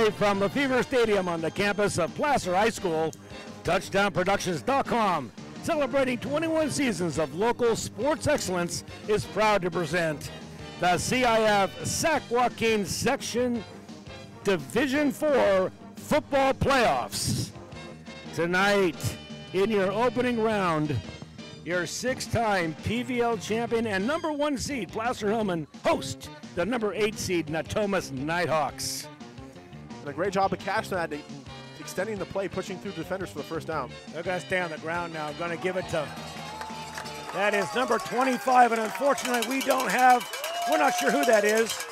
Live from the Fever Stadium on the campus of Placer High School, TouchdownProductions.com, celebrating 21 seasons of local sports excellence, is proud to present the CIF Sac Joaquin Section Division 4 Football Playoffs. Tonight, in your opening round, your 6-time PVL champion and number 1 seed, Placer Hillmen, host the number 8 seed, Natomas Nighthawks. And a great job of catching that, extending the play, pushing through defenders for the first down. They're going to stay on the ground now. Going to give it to, that is number 25, and unfortunately we're not sure who that is.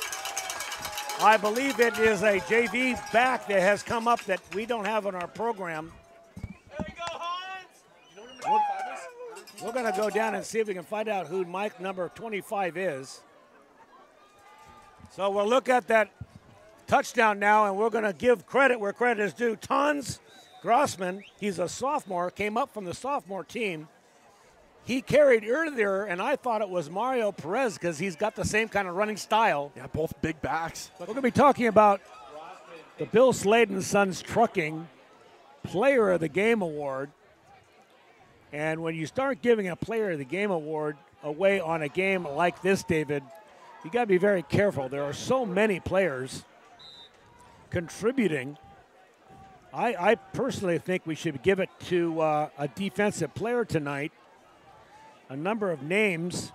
I believe it is a JV back that has come up that we don't have on our program. There we go, Hans! We're going to go down and see if we can find out who Mike number 25 is. So we'll look at that touchdown now, and we're going to give credit where credit is due. Grassman, he's a sophomore, came up from the sophomore team. He carried earlier, and I thought it was Mario Perez because he's got the same kind of running style. Yeah, both big backs. But we're going to be talking about the Bill Slade and Sons Trucking Player of the Game Award. And when you start giving a Player of the Game Award away on a game like this, David, you got to be very careful. There are so many players contributing. I personally think we should give it to a defensive player tonight. A number of names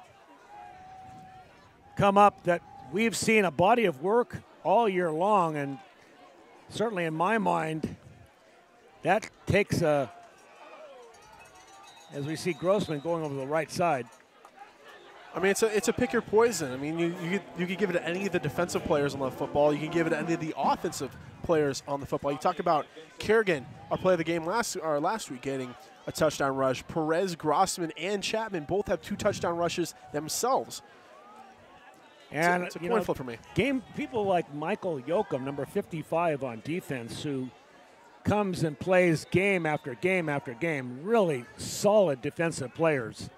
come up that we've seen a body of work all year long, and certainly in my mind, that takes a, as we see Grassman going over the right side. I mean, it's a pick your poison. I mean, you could give it to any of the defensive players on the football. You can give it to any of the offensive players on the football. You talk about Kerrigan, our player of the game last week, getting a touchdown rush. Perez, Grassman, and Chapman both have 2 touchdown rushes themselves. And it's a coin flip for me. People like Michael Yoakum, number 55 on defense, who comes and plays game after game after game. Really solid defensive players.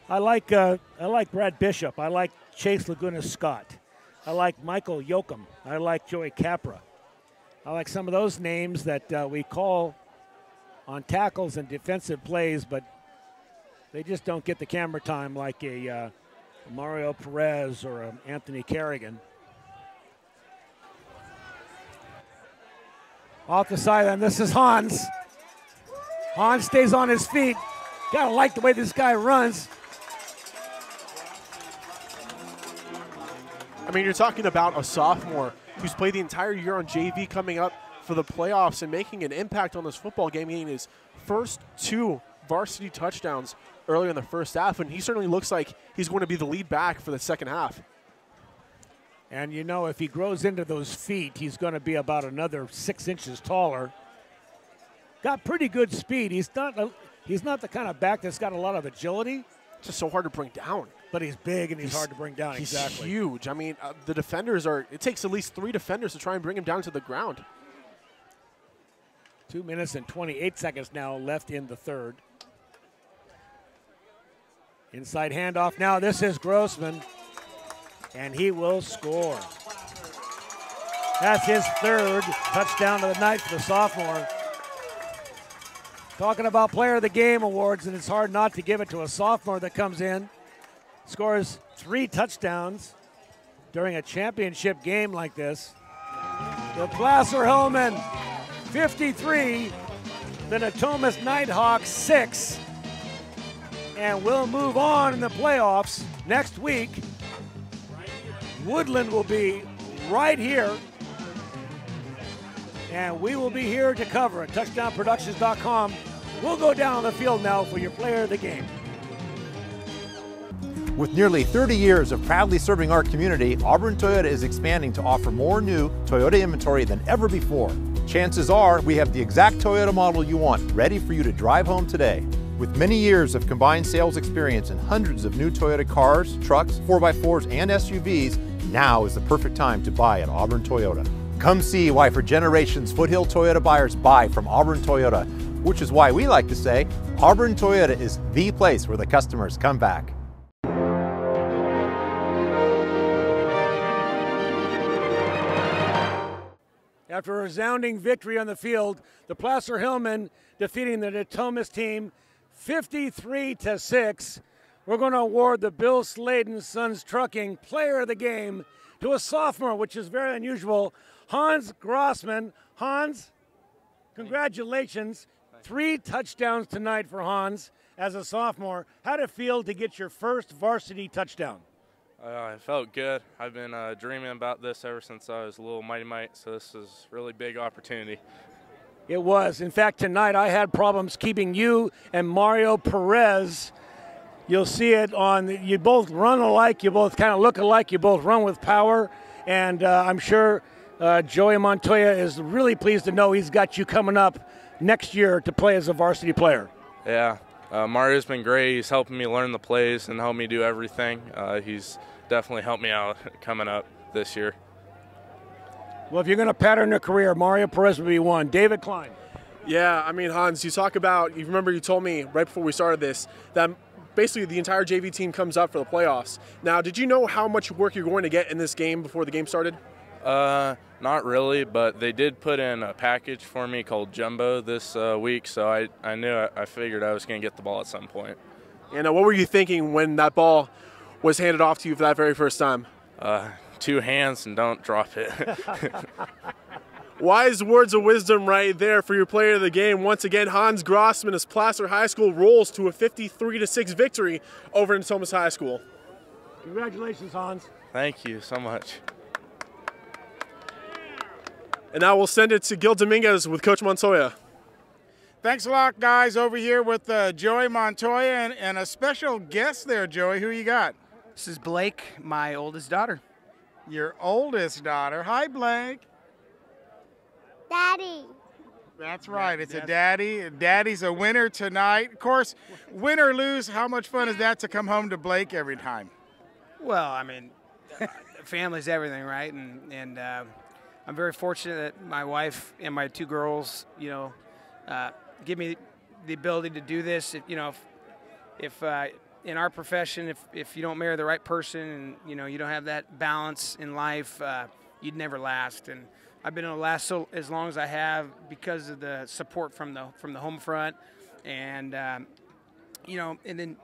I like Brad Bishop. I like Chase Laguna Scott. I like Michael Yoakum. I like Joey Capra. I like some of those names that we call on tackles and defensive plays, but they just don't get the camera time like a Mario Perez or a Anthony Kerrigan. Off the sideline, this is Hans. Hans stays on his feet. Gotta like the way this guy runs. I mean, you're talking about a sophomore who's played the entire year on JV, coming up for the playoffs and making an impact on this football game, getting his first 2 varsity touchdowns earlier in the first half, and he certainly looks like he's going to be the lead back for the second half. And you know, if he grows into those feet, he's going to be about another 6 inches taller. Got pretty good speed. He's not the kind of back that's got a lot of agility. It's just so hard to bring down. But he's big and he's hard to bring down. He's exactly. huge. I mean, the defenders it takes at least 3 defenders to try and bring him down to the ground. 2 minutes and 28 seconds now left in the third. Inside handoff now. This is Grassman, and he will score. That's his 3rd touchdown of the night for the sophomore. Talking about Player of the Game awards, and it's hard not to give it to a sophomore that comes in, scores 3 touchdowns during a championship game like this. The Placer Hillmen 53, the Natomas Nighthawks 6, and we'll move on in the playoffs next week. Woodland will be right here, and we will be here to cover it. TouchdownProductions.com. We'll go down on the field now for your Player of the Game. With nearly 30 years of proudly serving our community, Auburn Toyota is expanding to offer more new Toyota inventory than ever before. Chances are we have the exact Toyota model you want, ready for you to drive home today. With many years of combined sales experience and hundreds of new Toyota cars, trucks, 4x4s, and SUVs, now is the perfect time to buy at Auburn Toyota. Come see why for generations Foothill Toyota buyers buy from Auburn Toyota, which is why we like to say Auburn Toyota is the place where the customers come back. After a resounding victory on the field, the Placer Hillmen defeating the Natomas team 53-6. We're going to award the Bill Slade and Sons Trucking Player of the Game to a sophomore, which is very unusual, Hans Grassman. Hans, congratulations. 3 touchdowns tonight for Hans as a sophomore. How did it feel to get your first varsity touchdown? It felt good. I've been dreaming about this ever since I was a little mighty mite, so this is a really big opportunity. It was. In fact, tonight I had problems keeping you and Mario Perez. You'll see it on, you both run alike, you both kind of look alike, you both run with power, and I'm sure Joey Montoya is really pleased to know he's got you coming up next year to play as a varsity player. Yeah, Mario's been great. He's helping me learn the plays and help me do everything. He's definitely helped me out coming up this year. Well, if you're going to pattern a career, Mario Perez would be one. David Klein. Yeah, I mean, Hans, you talk about, you remember you told me right before we started this that basically the entire JV team comes up for the playoffs. Now, did you know how much work you're going to get in this game before the game started? Not really, but they did put in a package for me called Jumbo this week, so I figured I was going to get the ball at some point. And what were you thinking when that ball was handed off to you for that very first time? 2 hands and don't drop it. Wise words of wisdom right there for your player of the game. Once again, Hans Grassman as Placer High School rolls to a 53-6 victory over Natomas High School. Congratulations, Hans. Thank you so much. And now we'll send it to Gil Dominguez with Coach Montoya. Thanks a lot, guys, over here with Joey Montoya and a special guest there, Joey. Who you got? This is Blake, my oldest daughter. Your oldest daughter. Hi, Blake. Daddy. That's right. It's a daddy. Daddy's a winner tonight. Of course, win or lose, how much fun is that to come home to Blake every time? Well, I mean, family's everything, right? And I'm very fortunate that my wife and my 2 girls, give me the ability to do this. If in our profession, if you don't marry the right person and you don't have that balance in life, you'd never last. And I've been able to last as long as I have because of the support from the home front, and and then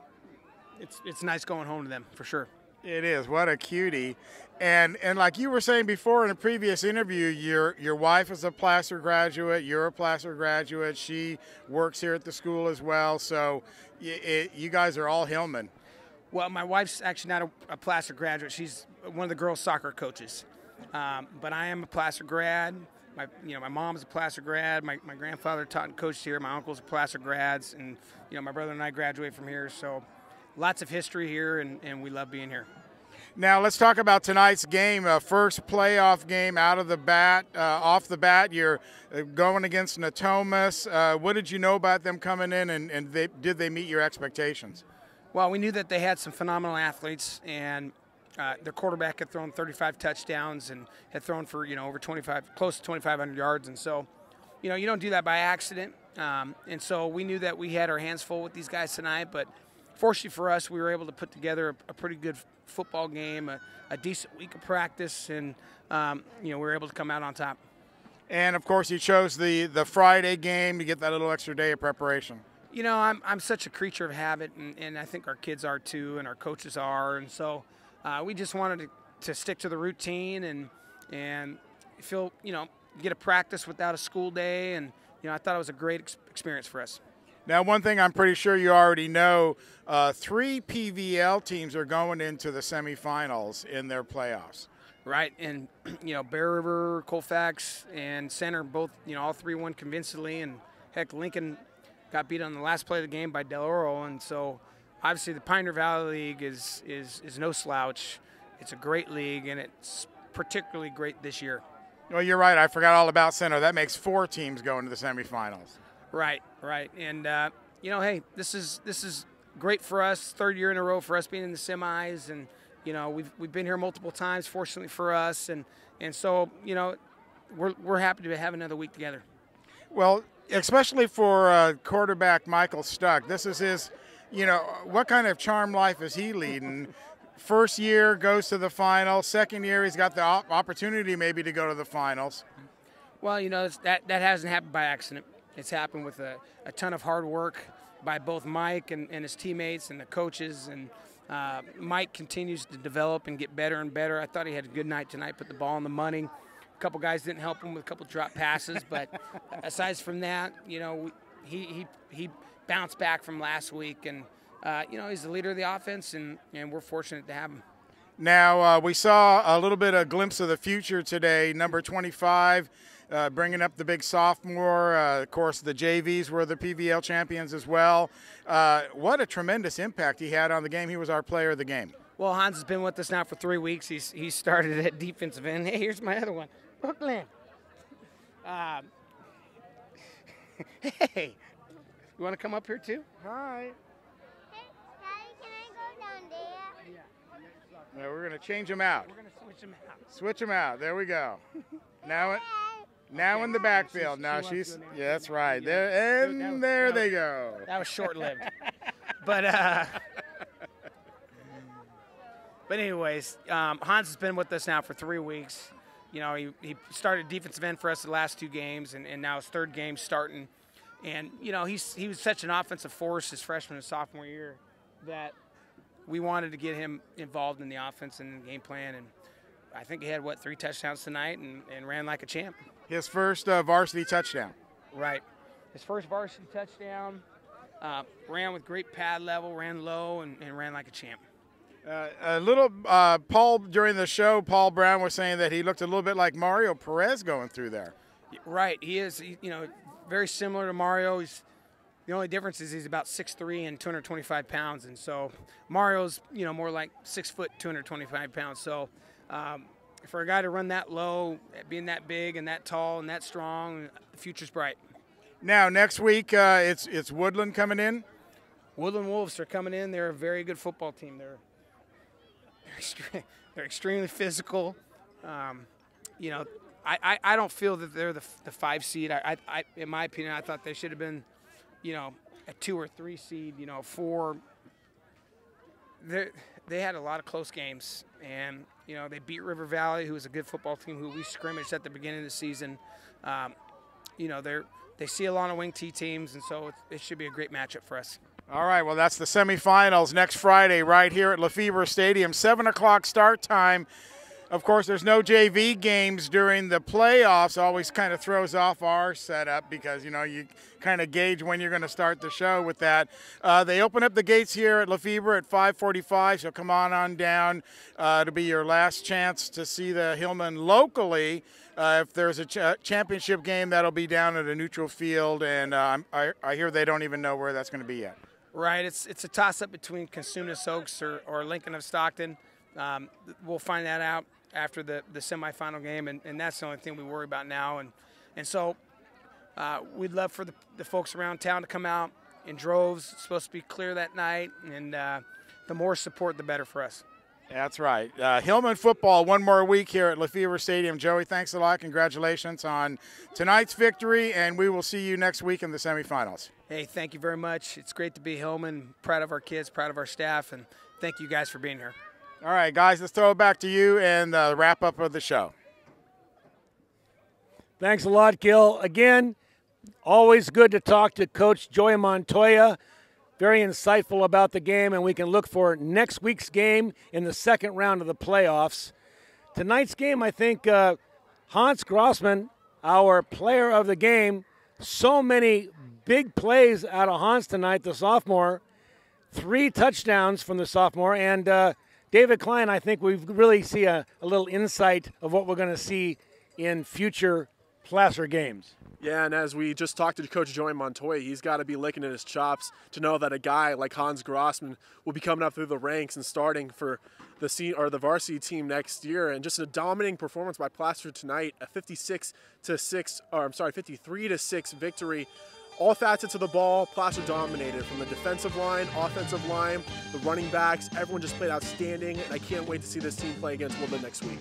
it's nice going home to them for sure. It is. What a cutie. And like you were saying before in a previous interview, your wife is a Placer graduate. You're a Placer graduate. She works here at the school as well. So you guys are all Hillmen. Well, my wife's actually not a Placer graduate. She's one of the girls' soccer coaches. But I am a Placer grad. My mom's a Placer grad. My grandfather taught and coached here. My uncle's a Placer grads, and my brother and I graduated from here. So lots of history here, and we love being here. Now let's talk about tonight's game. First playoff game out of the bat. Off the bat, you're going against Natomas. What did you know about them coming in, and did they meet your expectations? Well, we knew that they had some phenomenal athletes, and their quarterback had thrown 35 touchdowns and had thrown for over 25, close to 2,500 yards, and so you don't do that by accident. And so we knew that we had our hands full with these guys tonight, but fortunately for us, we were able to put together a pretty good football game, a decent week of practice, and we were able to come out on top. And of course, you chose the Friday game to get that little extra day of preparation. I'm such a creature of habit, and I think our kids are too, and our coaches are, and so we just wanted to stick to the routine and feel get a practice without a school day, and I thought it was a great experience for us. Now, one thing I'm pretty sure you already know, 3 PVL teams are going into the semifinals in their playoffs. Right, and Bear River, Colfax, and Center both all 3 won convincingly, and heck, Lincoln got beat on the last play of the game by Del Oro, and so obviously the Pioneer Valley League is no slouch. It's a great league, and it's particularly great this year. Well, you're right. I forgot all about Center. That makes 4 teams going to the semifinals. Right, and hey, this is great for us. 3rd year in a row for us being in the semis, and we've been here multiple times, fortunately for us, and so we're happy to have another week together. Well, especially for quarterback Michael Stuck, this is his. What kind of charmed life is he leading? First year goes to the final. 2nd year, he's got the opportunity maybe to go to the finals. Well, you know, that hasn't happened by accident. It's happened with a ton of hard work by both Mike and his teammates and the coaches. And Mike continues to develop and get better and better. I thought he had a good night tonight, put the ball on the money. A couple guys didn't help him with a couple drop passes, but aside from that, you know, he bounced back from last week, and you know, he's the leader of the offense, and we're fortunate to have him. Now, we saw a little bit of glimpse of the future today. Number 25, bringing up the big sophomore. Of course, the JVs were the PVL champions as well. What a tremendous impact he had on the game. He was our player of the game. Well, Hans has been with us now for 3 weeks. He started at defensive end. Hey, here's my other one, Brooklyn. Hey, you want to come up here too? Hi. Now we're going to change them out. We're going to switch them out. Switch them out. There we go. Now in the backfield. Now she's yeah, that's right. There and there they go. That was short-lived. But anyways, Hans has been with us now for 3 weeks. You know, he started defensive end for us the last 2 games, and now his 3rd game starting. And you know, he was such an offensive force his freshman and sophomore year that we wanted to get him involved in the offense and the game plan, and I think he had, 3 touchdowns tonight and ran like a champ. His first varsity touchdown. Right. His first varsity touchdown, ran with great pad level, ran low, and ran like a champ. Paul, during the show, Paul Brown was saying that he looked a little bit like Mario Perez going through there. Right. He is, you know, very similar to Mario. The only difference is he's about 6'3" and 225 pounds, and so Mario's, you know, more like 6 foot, 225 pounds. So for a guy to run that low, being that big and that tall and that strong, the future's bright. Now next week it's Woodland coming in. Woodland Wolves are coming in. They're a very good football team. They're extremely physical. You know, I don't feel that they're the 5 seed. In my opinion, I thought they should have been, you know, a 2 or 3 seed, you know, 4. They had a lot of close games, and, you know, they beat River Valley, who was a good football team, who we scrimmaged at the beginning of the season. You know, they see a lot of wing T teams, and so it should be a great matchup for us. All right, well, that's the semifinals next Friday right here at Lefevre Stadium, 7 o'clock start time. Of course, there's no JV games during the playoffs. Always kind of throws off our setup because, you know, you kind of gauge when you're going to start the show with that. They open up the gates here at Lefevre at 5:45, so come on down. It'll be your last chance to see the Hillmen locally. If there's a championship game, that'll be down at a neutral field, and I hear they don't even know where that's going to be yet. Right, it's a toss-up between Cosumnes Oaks or Lincoln of Stockton. We'll find that out after the semifinal game, and that's the only thing we worry about now. And so we'd love for the folks around town to come out in droves. It's supposed to be clear that night, and the more support, the better for us. That's right. Hillmen football, one more week here at Lefevre Stadium. Joey, thanks a lot. Congratulations on tonight's victory, and we will see you next week in the semifinals. Hey, thank you very much. It's great to be Hillmen. Proud of our kids, proud of our staff, and thank you guys for being here. All right, guys, let's throw it back to you and the wrap-up of the show. Thanks a lot, Gil. Again, always good to talk to Coach Joey Montoya. Very insightful about the game, and we can look for next week's game in the second round of the playoffs. Tonight's game, I think Hans Grassman, our player of the game, so many big plays out of Hans tonight, the sophomore. 3 touchdowns from the sophomore, and David Klein, I think we really see a little insight of what we're going to see in future Placer games. Yeah, and as we just talked to Coach Joey Montoya, he's got to be licking at his chops to know that a guy like Hans Grassman will be coming up through the ranks and starting for the varsity team next year. And just a dominating performance by Placer tonight, a 53-6 victory. All facets of the ball, Placer dominated, from the defensive line, offensive line, the running backs. Everyone just played outstanding, and I can't wait to see this team play against Woodland next week.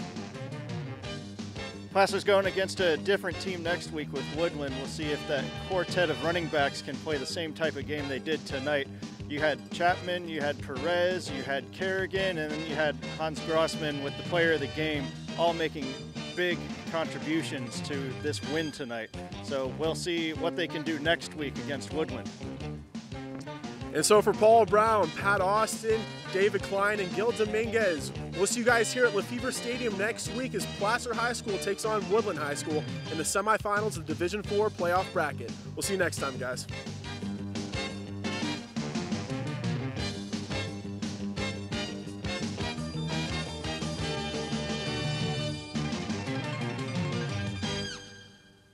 Placer's going against a different team next week with Woodland. We'll see if that quartet of running backs can play the same type of game they did tonight. You had Chapman, you had Perez, you had Kerrigan, and then you had Hans Grassman with the player of the game, all making big contributions to this win tonight. So we'll see what they can do next week against Woodland. And so for Paul Brown, Pat Austin, David Klein, and Gil Dominguez, we'll see you guys here at Lefevre Stadium next week as Placer High School takes on Woodland High School in the semifinals of Division IV playoff bracket. We'll see you next time, guys.